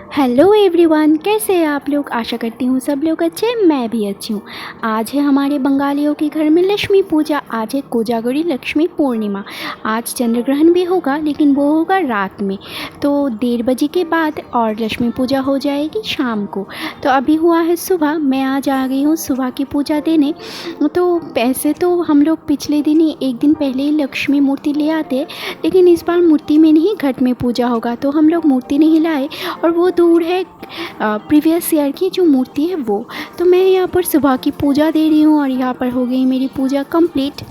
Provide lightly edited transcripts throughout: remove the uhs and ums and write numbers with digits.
Hello everyone, कैसे हैं आप लोग। आशा करती हूँ सब लोग अच्छे, मैं भी अच्छी हूँ। आज है हमारे बंगालियों के घर में लक्ष्मी पूजा। आज है कोजागरी लक्ष्मी पूर्णिमा। आज चंद्र ग्रहण भी होगा, लेकिन वो होगा रात में, तो 1:30 बजे के बाद, और लक्ष्मी पूजा हो जाएगी शाम को। तो अभी हुआ है सुबह, मैं आज आ गई हूँ सुबह की पूजा देने। तो वैसे तो हम लोग पिछले दिन ही, एक दिन पहले ही लक्ष्मी मूर्ति ले आते हैं, लेकिन इस बार मूर्ति में नहीं, घट में पूजा होगा, तो हम लोग मूर्ति नहीं लाए। और वो दूर है प्रीवियस ईयर की जो मूर्ति है वो। तो मैं यहाँ पर सुबह की पूजा दे रही हूँ और यहाँ पर हो गई मेरी पूजा कंप्लीट।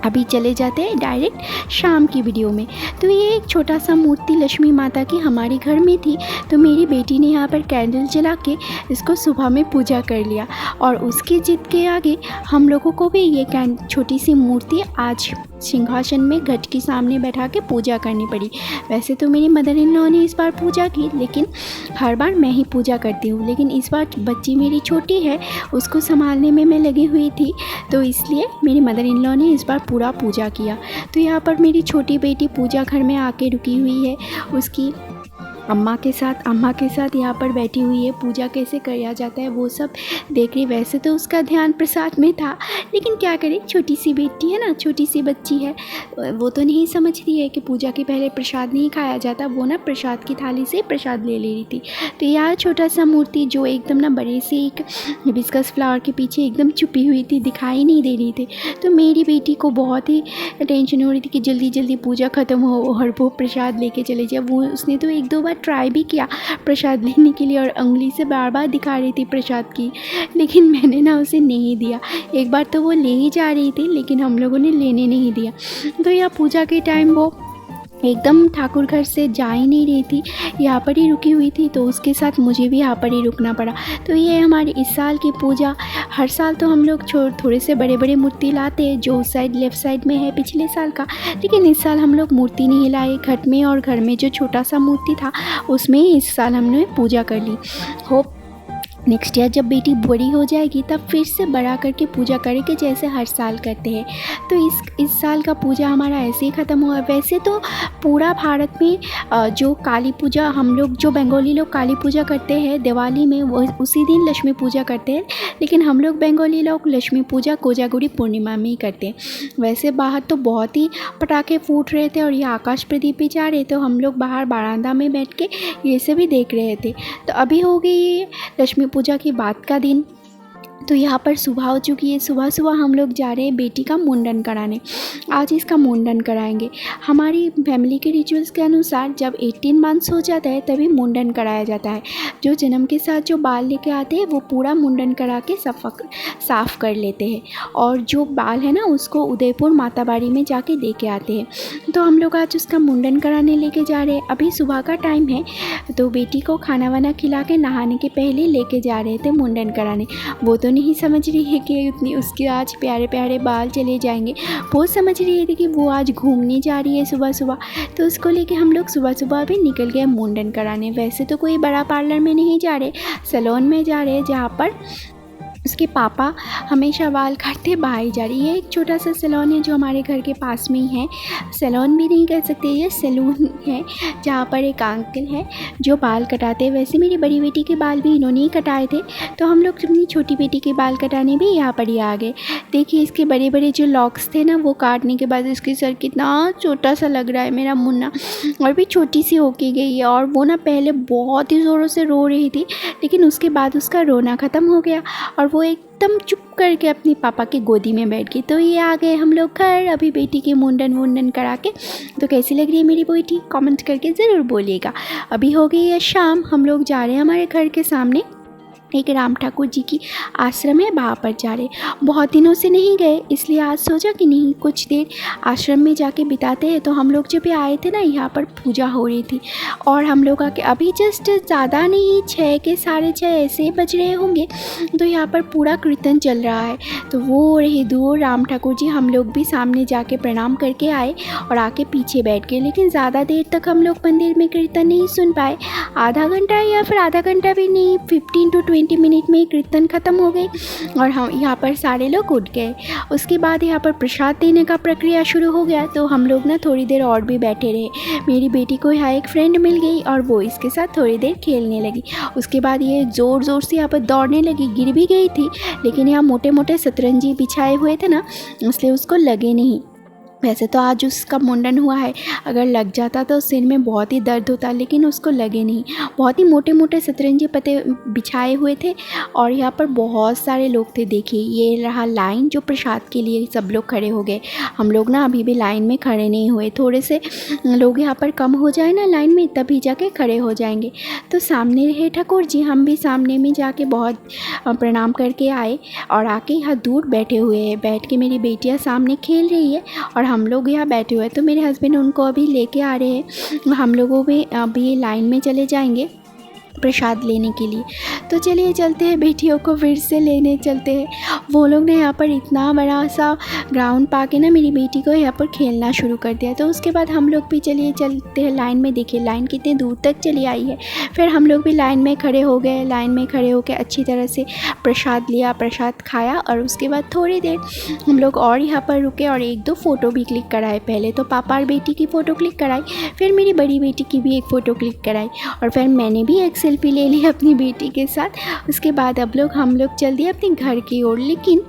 अभी चले जाते हैं डायरेक्ट शाम की वीडियो में। तो ये एक छोटा सा मूर्ति लक्ष्मी माता की हमारे घर में थी, तो मेरी बेटी ने यहाँ पर कैंडल जला के इसको सुबह में पूजा कर लिया, और उसकी जिद के आगे हम लोगों को भी ये छोटी सी मूर्ति आज सिंहासन में घट के सामने बैठा के पूजा करनी पड़ी। वैसे तो मेरी मदर इन लॉ ने इस बार पूजा की, लेकिन हर बार मैं ही पूजा करती हूँ, लेकिन इस बार बच्ची मेरी छोटी है, उसको संभालने में मैं लगी हुई थी, तो इसलिए मेरी मदर इन लॉ ने इस बार पूरा पूजा किया। तो यहाँ पर मेरी छोटी बेटी पूजा घर में आके रुकी हुई है, उसकी अम्मा के साथ यहाँ पर बैठी हुई है। पूजा कैसे किया जाता है वो सब देख रही। वैसे तो उसका ध्यान प्रसाद में था, लेकिन क्या करें, छोटी सी बेटी है ना, छोटी सी बच्ची है, वो तो नहीं समझ रही है कि पूजा के पहले प्रसाद नहीं खाया जाता। वो ना प्रसाद की थाली से प्रसाद ले रही थी। तो यहाँ छोटा सा मूर्ति जो एकदम ना बड़े से एक हिबिस्कस फ्लावर के पीछे एकदम छुपी हुई थी, दिखाई नहीं दे रही थी। तो मेरी बेटी को बहुत ही टेंशन हो रही थी कि जल्दी जल्दी पूजा ख़त्म हो और वो प्रसाद लेके चले जाए। वो उसने तो 1-2 बार ट्राई भी किया प्रसाद लेने के लिए, और उंगली से बार बार दिखा रही थी प्रसाद की, लेकिन मैंने ना उसे नहीं दिया। एक बार तो वो ले ही जा रही थी, लेकिन हम लोगों ने लेने नहीं दिया। तो यहाँ पूजा के टाइम वो एकदम ठाकुर घर से जा ही नहीं रही थी, यहाँ पर ही रुकी हुई थी, तो उसके साथ मुझे भी यहाँ पर ही रुकना पड़ा। तो ये हमारी इस साल की पूजा। हर साल तो हम लोग थोड़े से बड़े बड़े मूर्ति लाते हैं, जो उस साइड लेफ़्ट साइड में है पिछले साल का, लेकिन इस साल हम लोग मूर्ति नहीं लाए घट में, और घर में जो छोटा सा मूर्ति था उसमें ही इस साल हमने पूजा कर ली। होप नेक्स्ट ईयर जब बेटी बड़ी हो जाएगी तब फिर से बड़ा करके पूजा करेंगे, जैसे हर साल करते हैं। तो इस साल का पूजा हमारा ऐसे ही ख़त्म हुआ। वैसे तो पूरा भारत में जो काली पूजा, हम लोग जो बंगाली लोग काली पूजा करते हैं दिवाली में, वो उसी दिन लक्ष्मी पूजा करते हैं, लेकिन हम लोग बंगाली लोग लक्ष्मी पूजा कोजागरी पूर्णिमा में ही करते हैं। वैसे बाहर तो बहुत ही पटाखे फूट रहे थे और ये आकाश प्रदीप भी जा रहे थे, तो हम लोग बाहर बरामदा में बैठ के ये सब भी देख रहे थे। तो अभी हो गई लक्ष्मी पूजा की बात का दिन। तो यहाँ पर सुबह हो चुकी है। सुबह सुबह हम लोग जा रहे हैं बेटी का मुंडन कराने। आज इसका मुंडन कराएंगे। हमारी फैमिली के रिचुअल्स के अनुसार जब 18 मंथ्स हो जाता है तभी मुंडन कराया जाता है। जो जन्म के साथ जो बाल लेके आते हैं वो पूरा मुंडन करा के साफ़ कर लेते हैं, और जो बाल है ना उसको उदयपुर माताबाड़ी में जाके दे के आते हैं। तो हम लोग आज उसका मुंडन कराने लेके जा रहे हैं। अभी सुबह का टाइम है, तो बेटी को खाना वाना खिला के नहाने के पहले लेके जा रहे थे मुंडन कराने। वो तो नहीं समझ रही है कि उतनी उसके आज प्यारे प्यारे बाल चले जाएंगे। वो समझ रही है कि वो आज घूमने जा रही है सुबह सुबह, तो उसको लेके हम लोग सुबह सुबह भी निकल गए मुंडन कराने। वैसे तो कोई बड़ा पार्लर में नहीं जा रहे, सैलून में जा रहे हैं, जहाँ पर उसके पापा हमेशा बाल काटते बाहर जा रही है। एक छोटा सा सैलून है जो हमारे घर के पास में ही है। सैलून भी नहीं कह सकते, ये सैलून है, जहाँ पर एक अंकल है जो बाल कटाते हैं। वैसे मेरी बड़ी बेटी के बाल भी इन्होंने ही कटाए थे, तो हम लोग अपनी छोटी बेटी के बाल कटाने भी यहाँ पर ही आ गए। देखिए इसके बड़े बड़े जो लॉक्स थे ना, वो काटने के बाद इसके सर कितना छोटा सा लग रहा है मेरा मुन्ना, और भी छोटी सी होके गई है। और वो ना पहले बहुत ही ज़ोरों से रो रही थी, लेकिन उसके बाद उसका रोना ख़त्म हो गया और वो एकदम चुप करके अपने पापा की गोदी में बैठ गई। तो ये आ गए हम लोग घर अभी बेटी के मुंडन करा के। तो कैसी लग रही है मेरी बेटी, कमेंट करके ज़रूर बोलिएगा। अभी हो गई है शाम, हम लोग जा रहे हैं हमारे घर के सामने एक राम ठाकुर जी की आश्रम है, वहाँ पर जा रहे। बहुत दिनों से नहीं गए, इसलिए आज सोचा कि नहीं कुछ देर आश्रम में जाके बिताते हैं। तो हम लोग जब आए थे ना, यहाँ पर पूजा हो रही थी, और हम लोग आके अभी जस्ट ज़्यादा नहीं 6 के 6:30 ऐसे बज रहे होंगे, तो यहाँ पर पूरा कीर्तन चल रहा है। तो वो रही दूर राम ठाकुर जी, हम लोग भी सामने जाके प्रणाम करके आए और आके पीछे बैठ गए। लेकिन ज़्यादा देर तक हम लोग मंदिर में कीर्तन नहीं सुन पाए, आधा घंटा या फिर आधा घंटा भी नहीं, 15 to 20 20 मिनट में ही कीर्तन ख़त्म हो गई और हम यहाँ पर सारे लोग उठ गए। उसके बाद यहाँ पर प्रसाद देने का प्रक्रिया शुरू हो गया, तो हम लोग ना थोड़ी देर और भी बैठे रहे। मेरी बेटी को यहाँ एक फ्रेंड मिल गई और वो इसके साथ थोड़ी देर खेलने लगी। उसके बाद ये ज़ोर ज़ोर से यहाँ पर दौड़ने लगी, गिर भी गई थी, लेकिन यहाँ मोटे मोटे शतरंजी बिछाए हुए थे ना, इसलिए उसको लगे नहीं। वैसे तो आज उसका मुंडन हुआ है, अगर लग जाता तो सिर में बहुत ही दर्द होता, लेकिन उसको लगे नहीं। बहुत ही मोटे मोटे शतरंजी पत्ते बिछाए हुए थे और यहाँ पर बहुत सारे लोग थे। देखिए ये रहा लाइन जो प्रसाद के लिए सब लोग खड़े हो गए। हम लोग ना अभी भी लाइन में खड़े नहीं हुए, थोड़े से लोग यहाँ पर कम हो जाए ना लाइन में, तभी जाके खड़े हो जाएंगे। तो सामने रहे ठाकुर जी, हम भी सामने में जाके बहुत प्रणाम करके आए और आके यहाँ दूर बैठे हुए हैं। बैठ के मेरी बेटियाँ सामने खेल रही है और हम लोग यहाँ बैठे हुए हैं। तो मेरे हस्बैंड उनको अभी लेके आ रहे हैं, हम लोगों भी अभी लाइन में चले जाएंगे प्रसाद लेने के लिए। तो चलिए चलते हैं, बेटियों को फिर से लेने चलते हैं। वो लोग ने यहाँ पर इतना बड़ा सा ग्राउंड पा के ना मेरी बेटी को यहाँ पर खेलना शुरू कर दिया। तो उसके बाद हम लोग भी चलिए चलते हैं लाइन में। देखिए लाइन कितने दूर तक चली आई है। फिर हम लोग भी लाइन में खड़े हो गए। लाइन में खड़े होकर अच्छी तरह से प्रसाद लिया, प्रसाद खाया और उसके बाद थोड़ी देर हम लोग और यहाँ पर रुके और 1-2 फ़ोटो भी क्लिक कराए। पहले तो पापा और बेटी की फ़ोटो क्लिक कराई, फिर मेरी बड़ी बेटी की भी एक फ़ोटो क्लिक कराई और फिर मैंने भी एक सेल्फी ले ली अपनी बेटी के साथ। उसके बाद हम लोग चल दिए अपने घर की ओर। लेकिन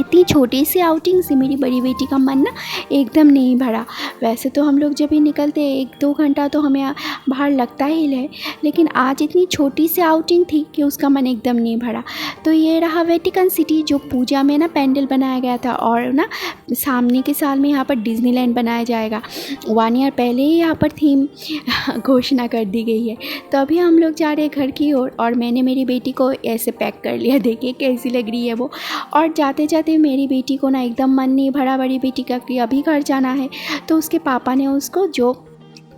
इतनी छोटी सी आउटिंग से मेरी बड़ी बेटी का मन ना एकदम नहीं भरा। वैसे तो हम लोग जब भी निकलते 1-2 घंटा तो हमें बाहर लगता ही है, लेकिन आज इतनी छोटी सी आउटिंग थी कि उसका मन एकदम नहीं भरा। तो ये रहा वेटिकन सिटी, जो पूजा में ना पेंडल बनाया गया था और ना सामने के साल में यहाँ पर डिज्नीलैंड बनाया जाएगा। 1 ईयर पहले ही यहाँ पर थीम घोषणा कर दी गई है। तो अभी हम लोग जा रहे हैं घर की ओर और मैंने मेरी बेटी को ऐसे पैक कर लिया। देखिए कैसी लग रही है वो। और जाते जाते मेरी बेटी को ना एकदम मन नहीं भरा, बड़ी बेटी का कि अभी घर जाना है। तो उसके पापा ने उसको जो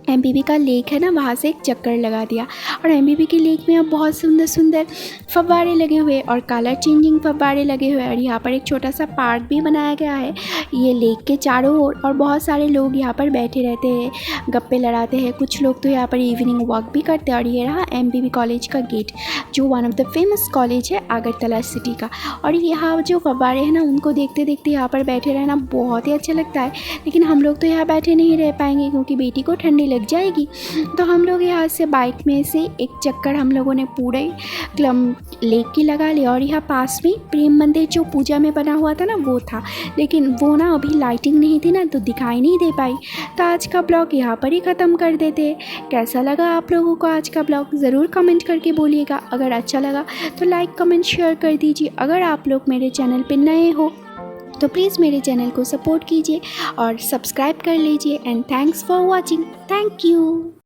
एमबीबी का लेक है ना, वहाँ से एक चक्कर लगा दिया। और एमबीबी के लेक में अब बहुत सुंदर सुंदर फव्वारे लगे हुए और कलर चेंजिंग फव्वारे लगे हुए और यहाँ पर एक छोटा सा पार्क भी बनाया गया है ये लेक के चारों ओर। और बहुत सारे लोग यहाँ पर बैठे रहते हैं, गप्पे लड़ाते हैं। कुछ लोग तो यहाँ पर इवनिंग वॉक भी करते हैं। और ये रहा एमबीबी कॉलेज का गेट, जो one of the famous college है अगरतला सिटी का। और यहाँ जो फव्वारे हैं ना, उनको देखते देखते यहाँ पर बैठे रहना बहुत ही अच्छा लगता है। लेकिन हम लोग तो यहाँ बैठे नहीं रह पाएंगे क्योंकि बेटी को ठंडी लग जाएगी। तो हम लोग यहाँ से बाइक में से एक चक्कर हम लोगों ने पूरे लेक की लगा लिया। और यहाँ पास में प्रेम मंदिर जो पूजा में बना हुआ था ना, वो था, लेकिन वो ना अभी लाइटिंग नहीं थी ना, तो दिखाई नहीं दे पाई। तो आज का ब्लॉग यहाँ पर ही ख़त्म कर देते हैं। कैसा लगा आप लोगों को आज का ब्लॉग, ज़रूर कमेंट करके बोलिएगा। अगर अच्छा लगा तो लाइक कमेंट शेयर कर दीजिए। अगर आप लोग मेरे चैनल पर नए हो तो प्लीज़ मेरे चैनल को सपोर्ट कीजिए और सब्सक्राइब कर लीजिए। And thanks for watching. Thank you.